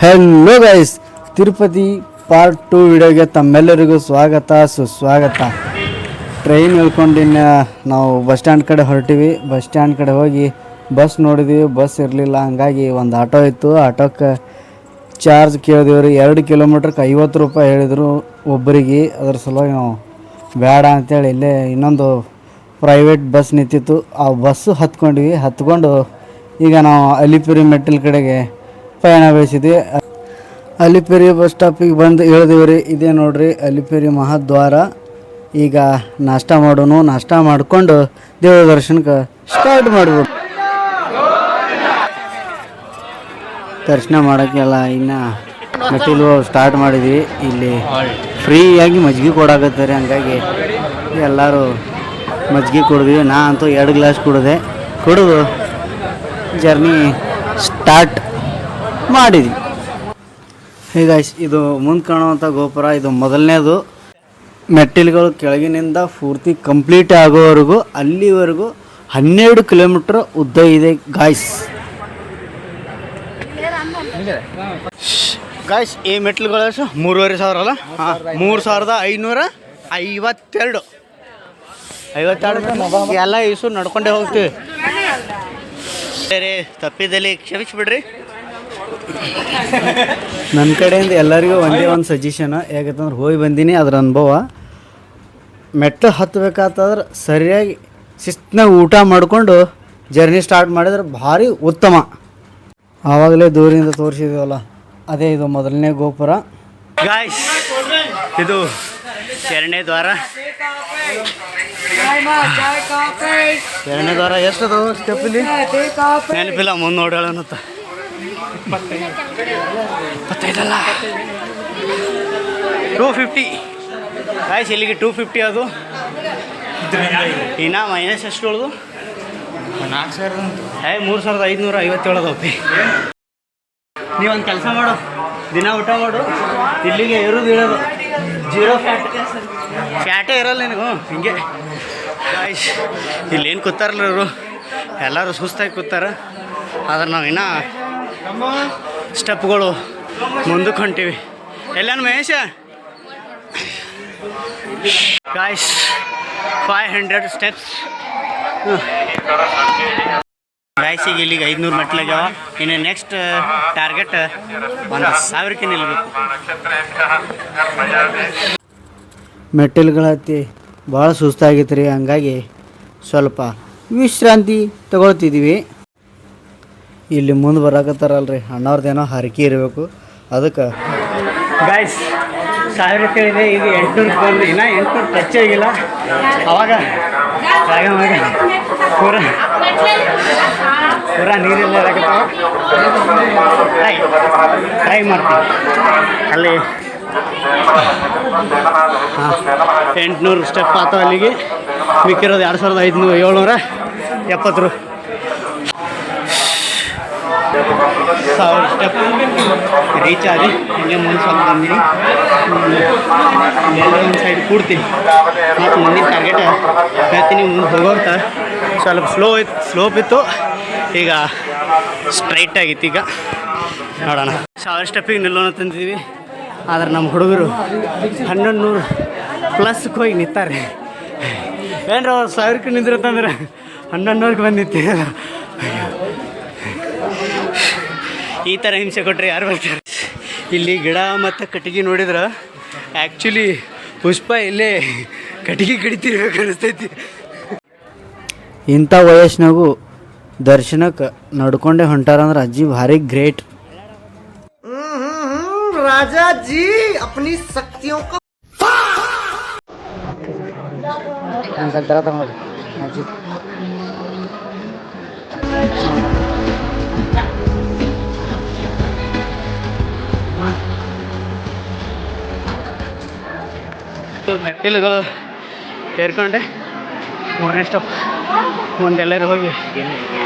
Hello guys, Tirupati part 2 ವಿಡಿಯೋಗೆ ತಮ್ಮೆಲ್ಲರಿಗೂ ಸ್ವಾಗತ ಸುಸ್ವಾಗತ. ಟ್ರೈನ್ ಇಳ್ಕೊಂಡಿನ ನಾವು ಬಸ್ ಸ್ಟ್ಯಾಂಡ್ ಕಡೆ ಹೊರಟಿವಿ. ಬಸ್ ಸ್ಟ್ಯಾಂಡ್ ಕಡೆ ಹೋಗಿ ಬಸ್ ನೋಡಿದ್ವಿ, ಬಸ್ ಇರಲಿಲ್ಲ. ಹಂಗಾಗಿ ಒಂದು ಆಟೋ ಇತ್ತು. ಆಟೋಕ್ಕೆ ಚಾರ್ಜ್ ಕೇಳಿದೀವ್ರಿ. 2 ಕಿಲೋಮೀಟ್ರಿಗೆ 50 ರೂಪಾಯಿ ಹೇಳಿದರು ಒಬ್ಬರಿಗೆ. ಅದ್ರ ಸಲುವಾಗಿ ನಾವು ಬೇಡ ಅಂತೇಳಿ ಇಲ್ಲೇ ಇನ್ನೊಂದು ಪ್ರೈವೇಟ್ ಬಸ್ ನಿಂತಿತ್ತು, ಆ ಬಸ್ಸು ಹತ್ಕೊಂಡು ಈಗ ನಾವು ಅಲಿಪಿರಿ ಮೆಟ್ಟಿಲ ಕಡೆಗೆ ಪಯಣ ಬೆಳೆಸಿದ್ವಿ. ಅಲಿಪಿರಿ ಬಸ್ ಸ್ಟಾಪಿಗೆ ಬಂದು ಇಳಿದಿವ್ರಿ. ಇದೇ ನೋಡ್ರಿ ಅಲಿಪಿರಿ ಮಹಾದ್ವಾರ. ಈಗ ನಾಷ್ಟ ಮಾಡೋನು. ನಾಷ್ಟ ಮಾಡಿಕೊಂಡು ದೇವರ ದರ್ಶನಕ್ಕೆ ಸ್ಟಾರ್ಟ್ ಮಾಡ್ಬೋದು. ದರ್ಶನ ಮಾಡೋಕ್ಕೆಲ್ಲ ಇನ್ನು ಮೆಟ್ಟಿಲು ಸ್ಟಾರ್ಟ್ ಮಾಡಿದ್ವಿ. ಇಲ್ಲಿ ಫ್ರೀಯಾಗಿ ಮಜ್ಜಿಗೆ ಕೊಡಾಕತ್ತಾರೆ. ಹಂಗಾಗಿ ಎಲ್ಲರೂ ಮಜ್ಜಿಗೆ ಕುಡಿದ್ವಿ. ನಾ ಅಂತೂ 2 ಗ್ಲಾಸ್ ಕುಡಿದು ಜರ್ನಿ ಸ್ಟಾರ್ಟ್ ಮಾಡಿದ್ವಿ. ಹೀಗಾಯ್ಸ್, ಇದು ಮುಂದೆ ಕಾಣುವಂಥ ಗೋಪುರ, ಇದು ಮೊದಲನೇದು. ಮೆಟ್ಟಿಲುಗಳು ಕೆಳಗಿನಿಂದ ಪೂರ್ತಿ ಕಂಪ್ಲೀಟ್ ಆಗೋವರೆಗೂ ಅಲ್ಲಿವರೆಗೂ 12 ಕಿಲೋಮೀಟ್ರ್ ಉದ್ದ ಇದೆ ಗಾಯ್ಸ್. ಗಾಯ್ಸ್, ಈ ಮೆಟ್ಟಿಲುಗಳು 3,500 ಅಲ್ಲ? ಹಾಂ, 3,552 ಎಲ್ಲ ಇಸು ನಡ್ಕೊಂಡೇ ಹೋಗ್ತೀವಿ. ಬೇರೆ ತಪ್ಪಿದಲ್ಲಿ ಕ್ಷಮಿಸ್ಬಿಡ್ರಿ. ನನ್ನ ಕಡೆಯಿಂದ ಎಲ್ಲರಿಗೂ ಒಂದೇ ಒಂದು ಸಜೆಷನ್. ಯಾಕಂತಂದ್ರೆ ಹೋಗಿ ಬಂದೀನಿ, ಅದರ ಅನುಭವ. ಮೆಟ್ಲು ಹತ್ತಬೇಕಾದ್ರೆ ಸರಿಯಾಗಿ ಶಿಸ್ತಿನಾಗ ಊಟ ಮಾಡಿಕೊಂಡು ಜರ್ನಿ ಸ್ಟಾರ್ಟ್ ಮಾಡಿದ್ರೆ ಭಾರಿ ಉತ್ತಮ. ಆವಾಗಲೇ ದೂರಿಂದ ತೋರಿಸಿದ್ದೀವಲ್ಲ, ಅದೇ ಇದು ಮೊದಲನೇ ಗೋಪುರ ಗಾಯ್ಸ್. ಇದು 2ನೇ ದ್ವಾರ. 2ನೇ ದ್ವಾರ ಎಷ್ಟದು ಸ್ಟೆಪ್ ಇಲ್ಲಿ ನೆನಪಿಲ್ಲ, ಮುಂದೆ ನೋಡೋಣಂತ. 25 250 ಗಾಯ್ಸ್. ಇಲ್ಲಿಗೆ 250 ಅದು. ಇನ್ನು ಮೈನಸ್ ಎಷ್ಟು ಉಳ್ದು? 3,557 ಅದಾವಪ್ಪಿ. ನೀವೊಂದು ಕೆಲಸ ಮಾಡು, ದಿನ ಊಟ ಮಾಡು, ಇಲ್ಲಿಗೆ ಇರೋದು 0 ಫ್ಯಾಟೇ ಇರಲ್ಲ ನಿನಗೂ. ಹಿಂಗೆ ಗಾಯ್ಸ್, ಇಲ್ಲೇನು ಕೂತಾರಲ್ಲ ಇವರು, ಎಲ್ಲರೂ ಸುಸ್ತಾಗಿ ಕೂತಾರ. ಆದ್ರೆ ನಾವು ಇನ್ನೂ ಸ್ಟೆಪ್ಗಳು ಮುಂದಕ್ಕೆ ಹೊಂಟೀವಿ. ಎಲ್ಲಾನು ಮಹೇಶ ಗಾಯ್ಸ್, 500 ಸ್ಟೆಪ್ಸ್ ಗಾಯ್ಸಿಗೆ. ಇಲ್ಲಿಗೆ 500 ಮೆಟ್ಲಾಗ್ಯಾವ. ಇನ್ನು ನೆಕ್ಸ್ಟ್ ಟಾರ್ಗೆಟ್ 1,000ಕ್ಕೆ ನಿಲ್ಲಬೇಕು. ಮೆಟ್ಟಿಲುಗಳ ಹತ್ತಿ ಭಾಳ ಸುಸ್ತಾಗಿತ್ತು ರೀ. ಹಂಗಾಗಿ ಸ್ವಲ್ಪ ವಿಶ್ರಾಂತಿ ತಗೊಳ್ತಿದ್ದೀವಿ. ಇಲ್ಲಿ ಮುಂದೆ ಬರಾಕತ್ತಾರಲ್ರಿ ಅಣ್ಣವ್ರದ್ದೇನೋ ಹರಕೆ ಇರಬೇಕು, ಅದಕ್ಕೆ ಗಾಯ್ಸ್ 1,000 ಕೇಳಿದೆ. ಈಗ 800 ಬಂದು ಇನ್ನೂ 800 ಟಚ್ ಆಗಿಲ್ಲ. ಅವಾಗ ಪೂರ ನೀರೆಲ್ಲ ಇರಾಕತ್ತಾವ. ಟ್ರೈ ಮಾಡ್ತೀವಿ. ಅಲ್ಲಿ 800 ಸ್ಟೆಪ್ ಆತಾವ. ಅಲ್ಲಿಗೆ ಮಿಕ್ಕಿರೋದು 2,770 ರೂಪಾಯಿ. 1,000 ಸ್ಟೆಪ್ ರೀಚ್ ಆಗಿ ಇಲ್ಲೇ ಮುಂದೆ ಸ್ವಲ್ಪ ಬಂದೀನಿ. ಎಲ್ಲ ಒಂದು ಸೈಡ್ ಕೂಡ್ತೀನಿ ಮತ್ತು ಮುಂದಿನ ಟಾರ್ಗೆಟ್ ಹೇಳ್ತೀನಿ. ಮುಂದೆ ಹೋಗೋರ್ತ ಸ್ವಲ್ಪ ಸ್ಲೋಪ್ ಇತ್ತು, ಈಗ ಸ್ಟ್ರೈಟ್ ಆಗಿತ್ತು. ಈಗ ನೋಡೋಣ. 1,000 ಸ್ಟೆಪ್ಪಿಗೆ ನಿಲ್ಲೋಣ ತಂದಿದ್ದೀವಿ. ಆದ್ರೆ ನಮ್ಮ ಹುಡುಗರು 1,100 ಪ್ಲಸ್ಗೆ ಹೋಗಿ ನಿಂತಾರೆ. ಏನ್ರ 1,000ಕ್ಕೆ ನಿಂದಿರತ್ತಂದ್ರೆ 1,100ಕ್ಕೆ ಬಂದು ನಿಂತೀರ. ಈ ಥರ ಹಿಂಸೆ ಕೊಟ್ಟರೆ ಯಾರು ಬರ್ತಾರೆ? ಇಲ್ಲಿ ಗಿಡ ಮತ್ತು ಕಟ್ಟಿಗೆ ನೋಡಿದ್ರೆ ಆ್ಯಕ್ಚುಲಿ ಪುಷ್ಪ ಇಲ್ಲೇ ಕಟ್ಟಿಗೆ ಕಡಿತಿರ್ಬೇಕು ಅನಿಸ್ತೈತಿ. ಇಂಥ ವಯಸ್ಸಿನಾಗೂ ದರ್ಶನಕ್ಕೆ ನಡ್ಕೊಂಡೆ ಹೊಂಟಾರಂದ್ರೆ ಅಜ್ಜಿ ಭಾರಿ ಗ್ರೇಟ್. ರಾಜಾಜಿ ಅಪ್ನಿ ಶಕ್ತಿಯೋ ಮೆಟ್ಟಿಲುಗಳು ಏರ್ಕೊಂಡೆ 3ನೇ ಸ್ಟಾಪ್ ಮುಂದೆಲ್ಲರೂ ಹೋಗಿ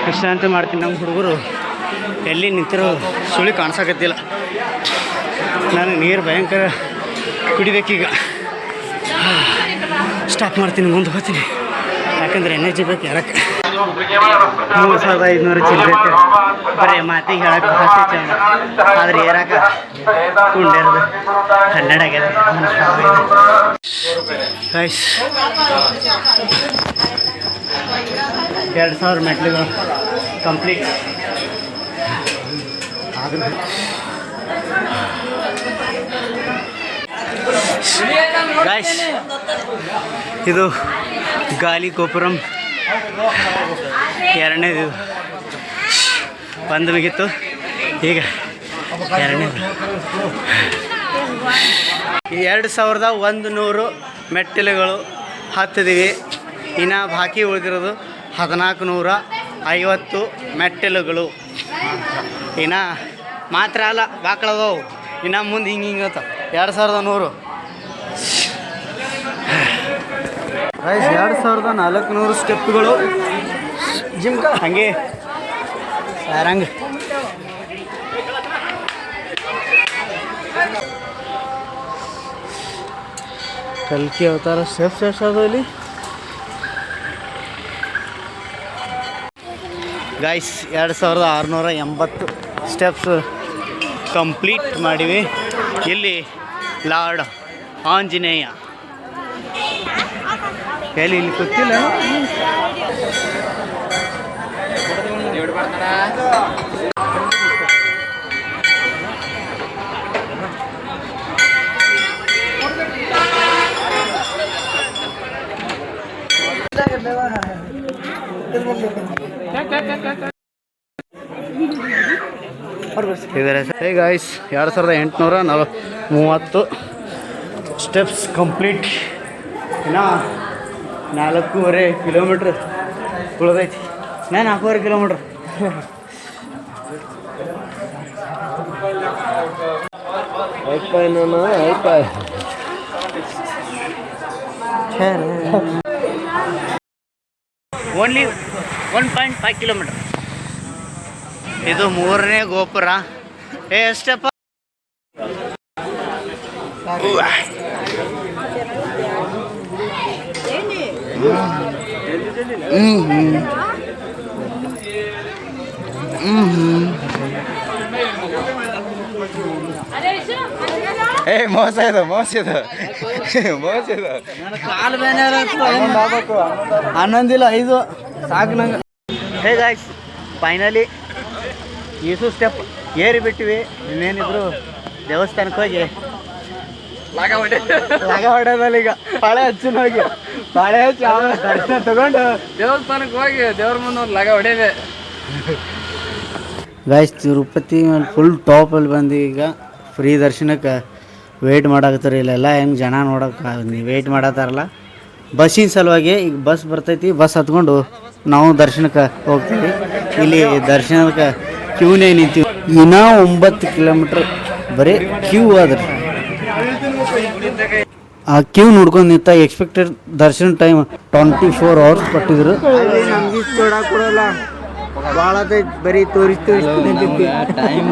ವಿಶ್ರಾಂತಿ ಮಾಡ್ತೀನಿ. ನಮ್ಮ ಹುಡುಗರು ಎಲ್ಲಿ ನಿಂತಿರೋ ಸುಳಿ ಕಾಣಿಸಕತ್ತಿಲ್ಲ. ನಾನು ನೀರು ಭಯಂಕರ ಕುಡಿಬೇಕೀಗ. ಸ್ಟಾಪ್ ಮಾಡ್ತೀನಿ, ಮುಂದೆ ಹೋಗ್ತೀನಿ. ಯಾಕಂದರೆ ಎನರ್ಜಿ ಬೇಕು ಯಾರಕ್ಕೆ. 3,500 ಚಿಲ್ಲರೆ ಬರೀ ಮಾತಿಗೆ ಹೇಳಕ್ಕೆ ಭಾಷೆ ಚಂದ ಆದ್ರೆ ಏರಾಕ ಕುಂಡಿರೋದು 12 ಆಗ್ಯದ. ಗೈಸ್ 2,000 ಮೆಟ್ಲುಗಳು ಕಂಪ್ಲೀಟ್ ಆದ್ರೆ ಗೈಸ್ ಇದು ಗಾಲಿ ಗೋಪುರಂ ಎರಡನೇದು ಒಂದು ಮುಗಿತ್ತು, ಈಗ ಎರಡನೇದು. 2,100 ಮೆಟ್ಟಿಲುಗಳು ಹತ್ತಿದ್ದೀವಿ. ಇನ್ನು ಬಾಕಿ ಉಳಿದಿರೋದು 1,450 ಮೆಟ್ಟಿಲುಗಳು. ಇನ್ನು ಮಾತ್ರ ಅಲ್ಲ ಬಾಕ್ಳದವು, ಇನ್ನು ಮುಂದೆ ಹಿಂಗೆ 2,100 ರೈಸ್ 2,400 ಸ್ಟೆಪ್ಗಳು ಜಿಮ್ ಹಾಗೆ ಸಾರಂಗ್. ಕಲ್ಕಿ ಅವತಾರ ಸ್ಟೆಪ್ಸ್ ಎಷ್ಟದು ಇಲ್ಲಿ ಗೈಸ್. 2,680 ಸ್ಟೆಪ್ಸ್ ಕಂಪ್ಲೀಟ್ ಮಾಡಿವಿ. ಇಲ್ಲಿ ಲಾರ್ಡ್ ಆಂಜನೇಯ ಎಲ್ಲಿ ಇಲ್ಲಿ ಗೊತ್ತಿಲ್ಲ. Hey guys 2,830 steps complete. ಇನ್ನು 4.5 ಕಿಲೋಮೀಟ್ರ್ ಉಳಿದೈತಿ. 4.5 ಕಿಲೋಮೀಟ್ರ್. Only 1.5 kilometre. ಇದು 3ನೇ ಗೋಪುರ. ಎಷ್ಟಪ್ಪ ಮೋಸ ಇದು ಕಾಲು ಬೇನೆ ಹನ್ನೊಂದಿಲ್ಲ 5 ಸಾಕು ನಂಗೆ. ಹೇ ಗಾಯ್ಸ್ ಫೈನಲಿ ಈಸು ಸ್ಟೆಪ್ ಏರಿ ಬಿಟ್ಟಿವಿ. ಇನ್ನೇನಿದ್ರು ದೇವಸ್ಥಾನಕ್ಕೆ ಹೋಗಿ ಲಾಗ ಹೊಡೆದಲ್ಲ. ಈಗ ಪಾಳೆ ಹಚ್ಚಿನ ಹೋಗಿ ಪಾಳೆ ಹಚ್ಚಿ ಆಮೇಲೆ ದರ್ಶನ ತಗೊಂಡು ದೇವಸ್ಥಾನಕ್ಕೆ ಹೋಗಿ ದೇವ್ರ ಮುಂದೆ ಒಂದು ಲಾಗ ಹೊಡೆಯದೆ. ಗಾಯ್ಸ್ ತಿರುಪತಿ ಮೇಲೆ ಫುಲ್ ಟಾಪಲ್ಲಿ ಬಂದು ಈಗ ಫ್ರೀ ದರ್ಶನಕ್ಕೆ ವೆಯ್ಟ್ ಮಾಡಾಕತ್ತಾರೆ. ಇಲ್ಲೆಲ್ಲ ಹೆಂಗೆ ಜನ ನೋಡೋಕೆ ನೀವು ವೆಯ್ಟ್ ಮಾಡತ್ತಾರಲ್ಲ ಬಸ್ಸಿನ ಸಲುವಾಗಿ. ಈಗ ಬಸ್ ಬರ್ತೈತಿ, ಬಸ್ ಹತ್ಕೊಂಡು ನಾವು ದರ್ಶನಕ್ಕೆ ಹೋಗ್ತೀವಿ. ಇಲ್ಲಿ ದರ್ಶನಕ್ಕೆ ಕ್ಯೂನೇ ನಿಂತೀವಿ. ಇನ್ನೂ 9 ಕಿಲೋಮೀಟ್ರ್ ಬರೀ ಕ್ಯೂ ಆದ್ರೆ ಆ ಕ್ಯೂ ನೋಡ್ಕೊಂಡು ನಿಂತ. ಎಕ್ಸ್ಪೆಕ್ಟೆಡ್ ದರ್ಶನ ಟೈಮ್ 24 hours ಕೊಟ್ಟಿದ್ರು. ನಮ್ಗೆ ಕೊಡಲ್ಲ ಭಾಳ ಬರೀ ತೋರಿಸ್ತೀವಿ ಟೈಮ್.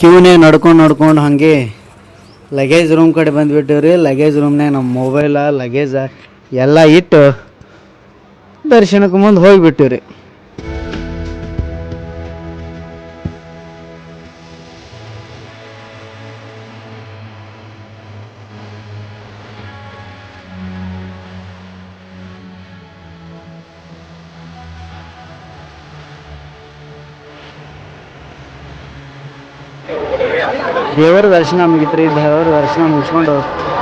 ಕ್ಯೂನೇ ನಡ್ಕೊಂಡು ಹಾಗೆ ಲಗೇಜ್ ರೂಮ್ ಕಡೆ ಬಂದುಬಿಟ್ಟಿವ್ರಿ. ಲಗೇಜ್ ರೂಮ್ನಾಗ ನಮ್ಮ ಮೊಬೈಲ ಲಗೇಜ ಎಲ್ಲ ಇಟ್ಟು ದರ್ಶನಕ್ಕೆ ಮುಂದೆ ಹೋಗಿಬಿಟ್ಟಿವ್ರಿ. ದೇವರ ದರ್ಶನ ಮುಗಿತ್ರಿ. ದೇವರ ದರ್ಶನ ಮುಗಿಸ್ಕೊಂಡು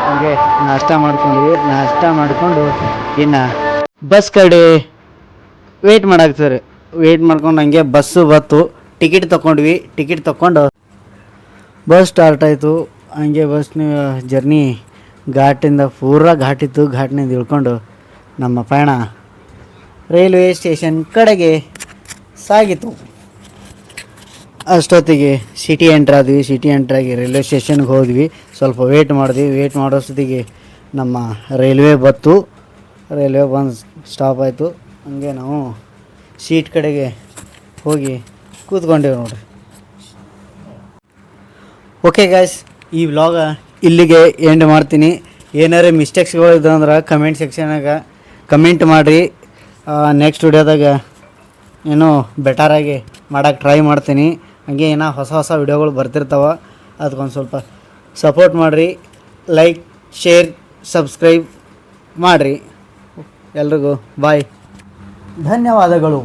ಹಾಗೆ ನಾಷ್ಟ ಮಾಡ್ಕೊಂಡ್ವಿ. ನಾಷ್ಟ ಮಾಡಿಕೊಂಡು ಇನ್ನು ಬಸ್ ಕಡೆ ವೆಯ್ಟ್ ಮಾಡಾಕ್ತಾರೆ. ವೆಯ್ಟ್ ಮಾಡ್ಕೊಂಡು ಹಂಗೆ ಬಸ್ಸು ಬತ್ತು. ಟಿಕೆಟ್ ತೊಗೊಂಡ್ವಿ. ಟಿಕೆಟ್ ತೊಗೊಂಡು ಬಸ್ ಸ್ಟಾರ್ಟ್ ಆಯಿತು. ಹಂಗೆ ಬಸ್ನ ಜರ್ನಿ ಘಾಟಿಂದ ಪೂರಾ ಘಾಟಿತ್ತು. ಘಾಟಿನಿಂದ ಇಳ್ಕೊಂಡು ನಮ್ಮ ಪಯಣ ರೈಲ್ವೆ ಸ್ಟೇಷನ್ ಕಡೆಗೆ ಸಾಗಿತು. ಅಷ್ಟೊತ್ತಿಗೆ ಸಿಟಿ ಎಂಟ್ರಾದ್ವಿ. ಸಿಟಿ ಎಂಟ್ರಾಗಿ ರೈಲ್ವೆ ಸ್ಟೇಷನ್ಗೆ ಹೋದ್ವಿ. ಸ್ವಲ್ಪ ವೇಟ್ ಮಾಡಿದ್ವಿ. ವೇಟ್ ಮಾಡೋಷ್ಟೊತ್ತಿಗೆ ನಮ್ಮ ರೈಲ್ವೆ ಬತ್ತು. ರೈಲ್ವೆ ಬಂದು ಸ್ಟಾಪ್ ಆಯಿತು. ಹಂಗೆ ನಾವು ಸೀಟ್ ಕಡೆಗೆ ಹೋಗಿ ಕೂತ್ಕೊಂಡೇವೆ ನೋಡ್ರಿ. ಓಕೆ ಗಾಯ್ಸ್, ಈ ವ್ಲಾಗ ಇಲ್ಲಿಗೆ ಎಂಡ್ ಮಾಡ್ತೀನಿ. ಏನಾರೇ ಮಿಸ್ಟೇಕ್ಸ್ಗಳು ಇದ್ದಂದ್ರೆ ಕಮೆಂಟ್ ಸೆಕ್ಷನಾಗ ಕಮೆಂಟ್ ಮಾಡಿರಿ. ನೆಕ್ಸ್ಟ್ ವಿಡಿಯೋದಾಗ ಏನೋ ಬೆಟರಾಗಿ ಮಾಡೋಕ್ಕೆ ಟ್ರೈ ಮಾಡ್ತೀನಿ. ಹಂಗೆ ಏನೋ ಹೊಸ ಹೊಸ ವಿಡಿಯೋಗಳು ಬರ್ತಿರ್ತಾವೆ. ಅದಕ್ಕೊಂದು ಸ್ವಲ್ಪ ಸಪೋರ್ಟ್ ಮಾಡಿರಿ. ಲೈಕ್, ಶೇರ್, ಸಬ್ಸ್ಕ್ರೈಬ್ ಮಾಡಿರಿ. ಎಲ್ರಿಗೂ ಬಾಯ್, ಧನ್ಯವಾದಗಳು.